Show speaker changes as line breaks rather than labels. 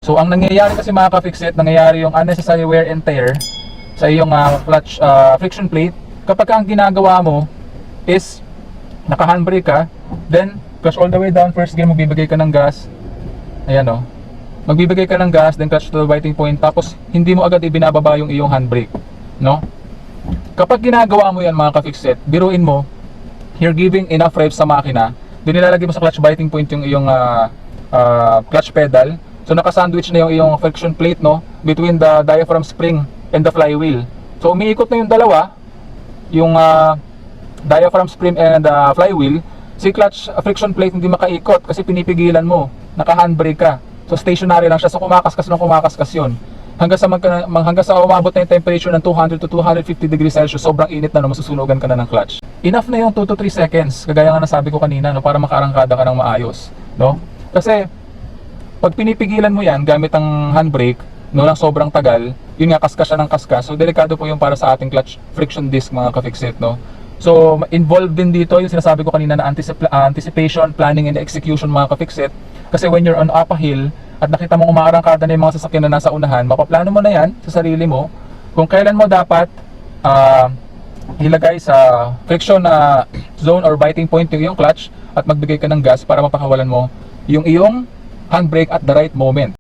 So ang nangyayari kasi mga ka-fixit, nangyayari yung unnecessary wear and tear sa iyong clutch friction plate kapag ang ginagawa mo is naka-handbrake ka, then clutch all the way down, first gear, magbibigay ka ng gas. Ayan o. Magbibigay ka ng gas, then clutch to the biting point, tapos hindi mo agad ibinababa yung iyong handbrake, no? Kapag ginagawa mo yan mga ka-fixit, biruin mo, you're giving enough rev sa makina, then nilalagay mo sa clutch biting point yung iyong clutch pedal. So naka-sandwich na yung iyong friction plate, no, between the diaphragm spring and the flywheel. So umiikot na yung dalawa, yung diaphragm spring and flywheel. Si clutch friction plate hindi makaikot kasi pinipigilan mo, naka-handbrake ka. So stationary lang siya, so kumakaskas yun. Hanggang sa umabot na yung temperature ng 200 to 250 degrees Celsius, sobrang init na, no, masusunugan ka na ng clutch. Enough na yung 2 to 3 seconds, kagaya nga nasabi ko kanina, no, para makaarangkada ka ng maayos, no? Kasi pag pinipigilan mo yan gamit ang handbrake, no, lang sobrang tagal, yun nga, kaskas siya ng kaskas. So delikado po yung para sa ating clutch friction disc mga ka-fixit, no? So involved din dito yung sinasabi ko kanina na anticipation, planning, and execution mga ka-fixit. Kasi when you're on up a hill at nakita mong umaarangkada na yung mga sasakyan na nasa unahan, mapaplano mo na yan sa sarili mo kung kailan mo dapat ilagay sa friction na zone or biting point yung iyong clutch at magbigay ka ng gas para mapakawalan mo yung iyong handbrake at the right moment.